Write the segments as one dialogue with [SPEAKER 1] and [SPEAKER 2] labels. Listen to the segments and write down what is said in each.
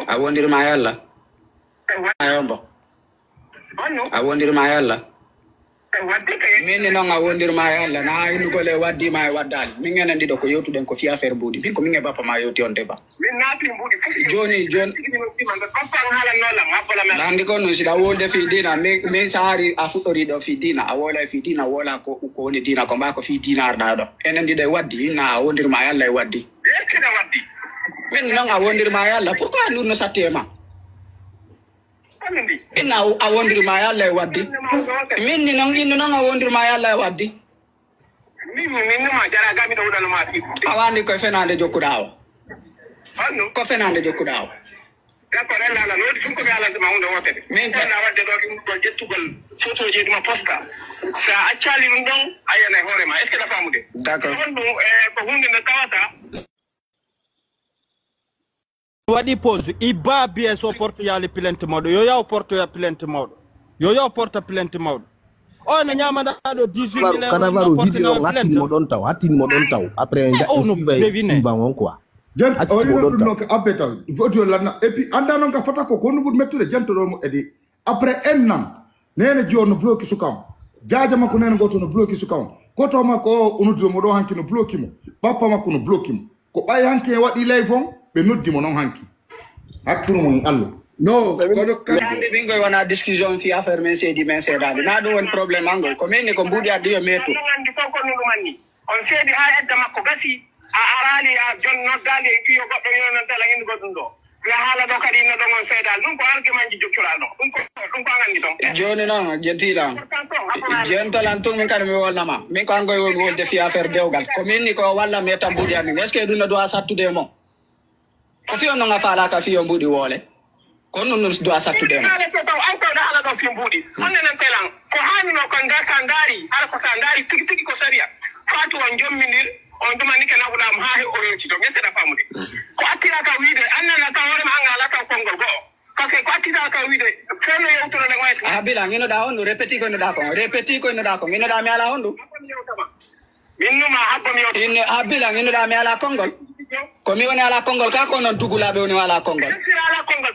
[SPEAKER 1] a wondir ma yalla ayombo a wondir ma yalla min non a wondir ma yalla na inu gole waddi ma waddal min ngenen dido ko yotuden ko fi affaire budi bin ko min e bappa ma yoti on deba min naati budi fusi joni andi ko non sida wonde fi dina min saari a fuddori do fi dina a wola fi dina wola ko woni dina ko ba ko fi dina arda do enen dido waddi na a wondir ma yalla e waddi min non a wondir ma yalla pourquoi nous no satema inna a wondir ma yalla e waddi min ni non inno non a wondir ma yalla e waddi min ma jara gami do wudano ma fi awandi ko fenande jokkudawo ko fenande jokkudawo d'accord ella la lodi fum ko yalla ma hunde wote min tan na wadde do ko jettugol photo je duma posta sa accali dum don ayana hore ma est ce que la famude d'accord ko hunde ne tawata
[SPEAKER 2] wadi pose iba bien so porto yali plainte modo yo yaw porto ya plainte modo yo yaw porta plainte modo o na nyama da do 18 000
[SPEAKER 3] kana varu video ngati modon taw hatin modon taw après ba won quoi
[SPEAKER 4] jen o ni no ko appeta vodio la et puis anda non ka fata ko no bud mettude jento do mo edi après un an nene jono bloki su kam jaaja makko nene goto no bloki su kam koto makko unudo mo do hanki no bloki mo papa makko no bloki mo ko bay hanki wadi leyfon be noddi mo non hanki hakku mo allo no ko kande bingo wana discussion fi affaire men sedi men sedade na do won problème ango ko men ko mbudi addi yo meto ngandi ko no manni on sedi ha edda makko gasi a arali a jon noddali e fi yo goddo yonan tala indi goddum do ya hala do kadi no do ngon sedal dum ko argument ji jokkira no dum ko ngandi don joni non gentila gentolan tung min kan mi wonna ma min ko angoy won de fi affaire dewgal ko min ni ko walla meta mbudi addi est ce que dum do sattude mo ko fi on nga fala ka fi yo mbudi wole ko non do sattude mo ala to an ko da ala do fi mbudi onnen telan ko hani no ko ngasa ndari ala ko sandari tigi tigi ko saria fatu on jomminir on duma ni kana wala ma he orenci do ngese da famude ko attira ka wiide annana ka wore ma ngala ta kongol go parce que ko attira ka wiide feno yewtoro le ngoy abila ngino da on repeti ko no da ko ngino da mi ala hondu minnu ma habbo mi yoto in abila ngino da mi ala kongol ko mi woni ala kongol ka ko non dugulabe woni ala kongol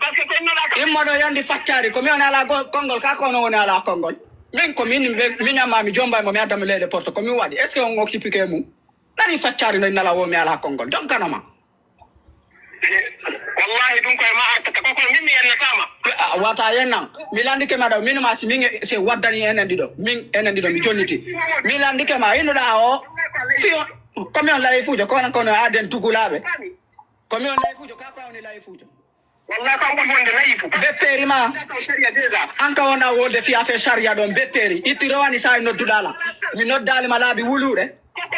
[SPEAKER 4] parce que ko no la immodo yandi faccari ko mi woni ala kongol ka ko non woni ala kongol min ko min nyama mi jomba mo mi adam lede porto ko mi wadi est ce que on occupé mu nani faccari no nala wo mi ala kongol donc kanama wallahi dum ko ma artata ko min mi yenna tama wata yenna mi landi ke madaw min ma si min se waddani enen dido min enen dido mi jonniti mi landi ke ma ino da o fi comme on lay fujo ko nan ko na aden tugulabe comme on lay fujo ka ko on lay fujo wallahi ko ngon wonde lay fu bepperi ma anka wona wonde fi affaire sharia don bepperi itiro wani say no dudala mi noddali malabi wulude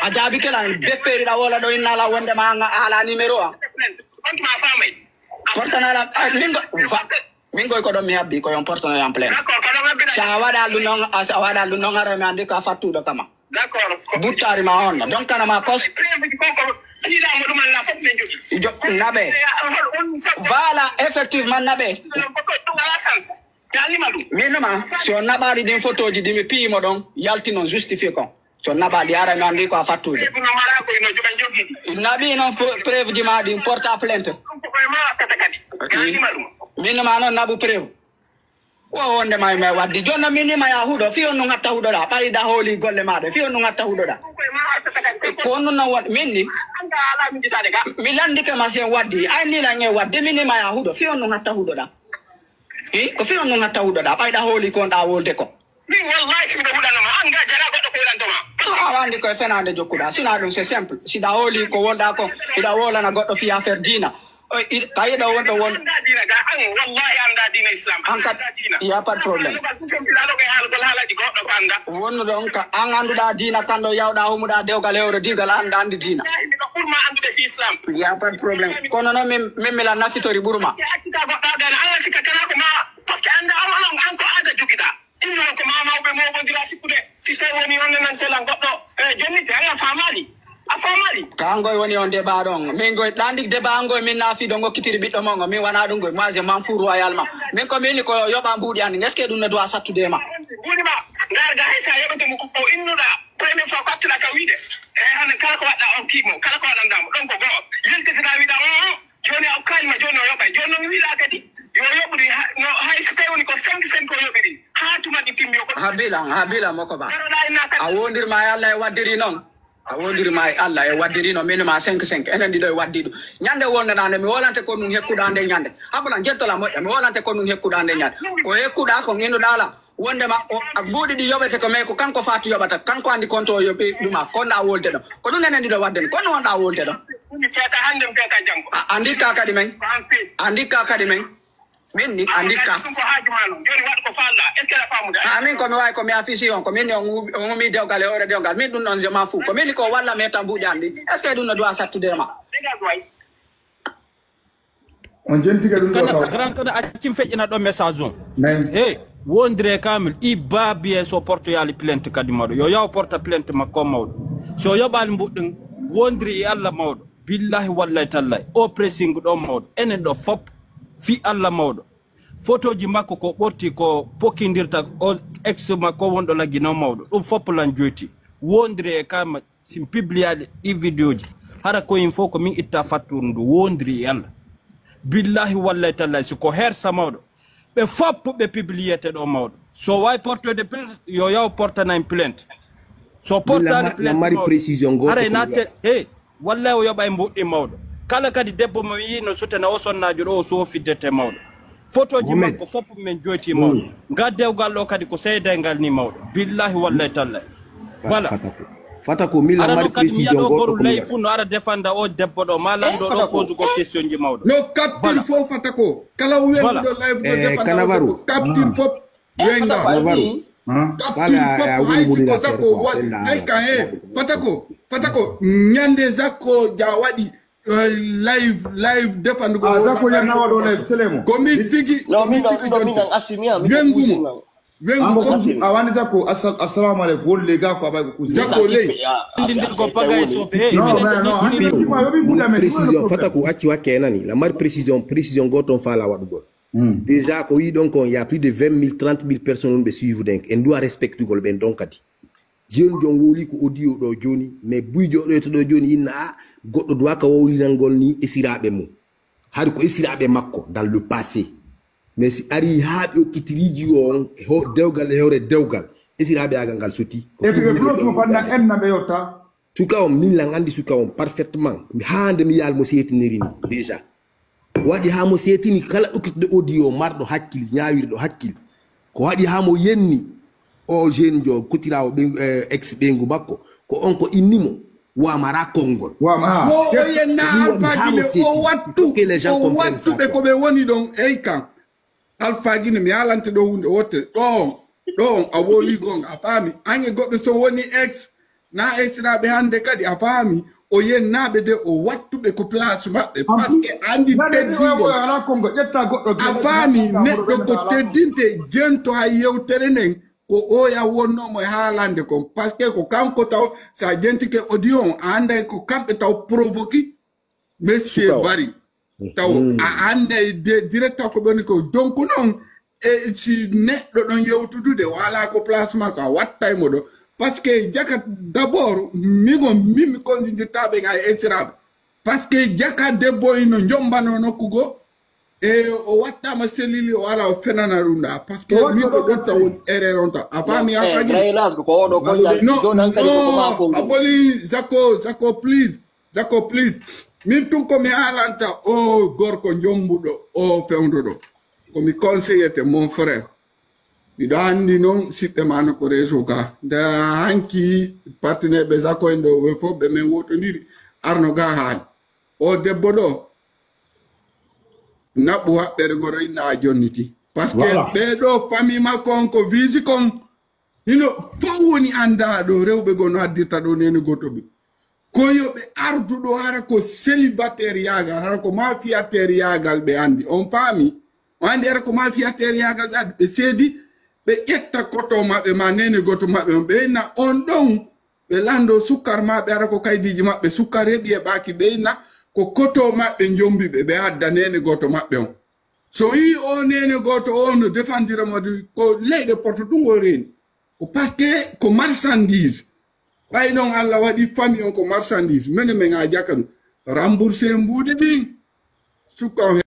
[SPEAKER 4] a jaabi kala bepperi da wala do inna la wonde ma ala numéro a on ma famay portana mingo ko do mi habbi ko yon portana en plein sa wada lu non ara mi andi ka fatu do kama d'accord buttari ma on donc kana ma kos nabe voilà effectivement nabe minuma si on nabari din photo ji dimi pi mo don yalti non justifier ko so nabali ara mi andi ko fatude nabi non preuve di ma di porta plainte minuma non nabu preuve wo wonde may waddi jonna minima ya hudo fi on ngata hudo da bari da holi golle maade fi on ngata hudo da ko non na wad minni anga ala mi jitade ga mi landi ke masen waddi ay ni la nge waddi minima ya hudo fi on ngata hudo da ko fi on ngata hudo da bari da holi ko da wolde ko min wallahi mi do hudana ma anga jara goddo ko lando ma awandi ko fenande jokkuda sina dum c'est simple si da holi ko wonda ko ida wola na goddo fi affaire dina kayi da wonda won dina ga an wallahi anda dina islam anda dina ya pas problème wonno don ka an anduda dina kando yawda humuda dewgal hewre digal anda andi dina burma andude fi islam ya pas problème kono no min la nafitori burma akita godda dana an sika kana ko ma parce que anda an ko ada jugida inno ko mama be mo gondira sikude si taw woni on nan telan goddo jonnite ala famali afamari kangoy woni on débat don min goy dandi débat ngoy min nafi do ngokkitiri biddo mongo min wana dum goy moi je m'en fous royalement min ko min ko yoba mbudi andi est ce que dum ne doit sattude ma budi ma ngar ga hisa yobato mo ko innuda premier fois ko attila ka wide han kala ko wadda on kimo kala ko wadda ndam don ko go yelti da wida
[SPEAKER 1] joni o kalima joni o yoɓay joni noon wiɗa kadi yo yoɓri no hay so tawi woni ko 5 ko yoɓiri ha tumaɗi timmi ko ha bilan moko ba a wondirma e Allah e waddiri noon a wondirma e Allah e waddiri noon min ma 5 enen ɗiɗo e waddi ɗum ñande wondanande mi wolante ko ɗum hekkuɗa nde ñande habla jettola moƴƴa mi wolante ko ɗum hekkuɗa nde ñande ko hekkuɗa ko ngenduɗala wondema buuɗi ɗi yoɓete ko mais ko kanko fatu yoɓata kanko andi compte o yoɓi ɗuma konɗa wolde ɗon ko ɗum enen ɗiɗo wadde kono wonɗa wolde ɗon andikka kadi men andikka kadi men min ni andikka min komi wawi komi affici on ko min on umi dewgal e ore dewgal min ɗum ɗon je ma fou ko min ko walla me tan mbuuɗi andi est ce que ɗum no dowa sattudema
[SPEAKER 4] on jentiga ɗum ɗo
[SPEAKER 2] grand kana accim feƴƴina ɗo message on wondire kamil i babie so porto yali plainte kadi mawɗo yo yaw porta plainte makko mawɗo so yoɓali mbuɗɗin wondiri e Allah mawɗo billahi wallahi tallahi o pressing ɗo mawɗo enen ɗo fop fi Allah mawɗo photo ji makko ko ɓorti ko pokindirta o ex makko wonɗo laggino mawɗo ɗum fop lan joyti wondiri e kama sim publiade ɗi vidéo ji hara koyin fof ko min itta fattude ndu wondiri e Allah billahi wallahi tallahi siko hersa mawɗo ɓe fop ɓe publiété ɗo mawɗo so wawi portode plainte yo yaw portana plainte so portani plainte haray natte wallahi o yoɓa e mbuɗɗi mawɗo kala kadi debbo mo yino sutena o sonnajo ɗo o sofiddete mawɗo photo ji makko fop men joyti mawɗo nga dewgal ɗo kadi ko seydaygal ni mawɗo billahi wallahi tallahi voilà
[SPEAKER 3] fata ko mila mari précision
[SPEAKER 2] goto ko lay fu no ara defanda o debbo ɗo ma lando ɗo pose ko question ji mawɗo
[SPEAKER 5] no capture fo fata ko kala wengo ɗo live ɗo defanda
[SPEAKER 3] Kanavaru
[SPEAKER 5] capture fo wenga
[SPEAKER 3] Kanavaru
[SPEAKER 5] fatako nyande zakko ja waɗi live defandugo
[SPEAKER 4] zakko ya nawaɗo live selemo
[SPEAKER 5] komi tigi wengumo
[SPEAKER 4] awani zakko assalamu alaikum wolle ga ko abay ko
[SPEAKER 5] zakko ley
[SPEAKER 2] ndindir ko pagay so be
[SPEAKER 3] précision fatako acci wakke nani la mari précision goton fala waɗugol déjà ko wi donc il y a plus de 20 000 30 000 personnes be suivre donc en doit respecter gol ben donc kadi joni jon woli ko audio do joni mais buyjo do to do joni inna goddo doit ka wowlinangol ni esirabe mum hari ko esirabe makko dans le passé mais si ari haabe o kitiriji on ho dewgal e hore dewgal esirabe aga ngal soti
[SPEAKER 4] e be bloque mo banda en na be yotta
[SPEAKER 3] suka on min la ngandi suka on parfaitement mi hande mi yal mo setiniri ni déjà wadi ha mo setini kala ukitde audio mardo hakkil nyaawirdo hakkil ko wadi ha mo yenni o jeune jo kutirawo be ex bengu makko ko on ko innimo wa mara kongol
[SPEAKER 5] o yenna alfagine o wattu be ko be woni don kan alfagine mi alante do hunde wotte don a woli gon a fami anye goddo so woni ex na ex na be hande kadi a fami o yennaɓe de o wattuɓe ko place maɓɓe par ce que andi teddingo a faami neɗɗo ko teddinte jento ha yewtere nden ko oya wonnomo e haalande kon par ce que ko kanko taw sa jentike audio a anday ko kamɓe taw provoqué monsieur Bari taw a anday direct ko ɓeni ko donc noon e si neɗɗo ɗon yewtudude wala ko place makko a wattaymo ɗo parce que jaka d'abord mimi konjintitaɓe ga esiraɓe parce que jaka debbo ino jombano nokkugo e o wattama sellili o wala o fenana ɗum ɗa par ce que mi ko ɗon taw erreur on ta a fami a faji non a ɓoli Zako please min tun komi haalanta o gorko jombuɗo o fewdoɗo komi conseillete mon frère miɗo anndi noon siɓɓe mano ko réseau ga nde hanki partenaire ɓe Zako en ɗo ɓe fof ɓe men wotodiri arno ga haali o debbo ɗo naɓɓu haɓɓere goro inna jonniti par ce que ɓeɗo famille makko on ko visi kon hino fof woni anda ɗo rewɓe go no addirta ɗo nene gotoɓe koyoɓe arduɗo hara ko célibataire yagal hara ko mafiatere yagal ɓe andi on faami o andi hara ko mafiatere yagal ɓe andi ɓe seedi ɓe ƴetta koto maɓɓe ma nene goto maɓɓe on ɓeyna on ɗon ɓe lando sukkar maɓɓe ara ko kaydiji maɓɓe sukkar heɓi e ɓaki ɓeyna ko koto maɓɓe jombiɓe ɓe adda nene goto maɓɓe on so wi o nene goto o no défendiramode ko leyɗe porto ɗum o reni ko par ce que ko marchandise ɓay noon Allah waɗi famille on ko marchandise mene men a jaka ɗum remboursé mbuuɗi ɗin sukan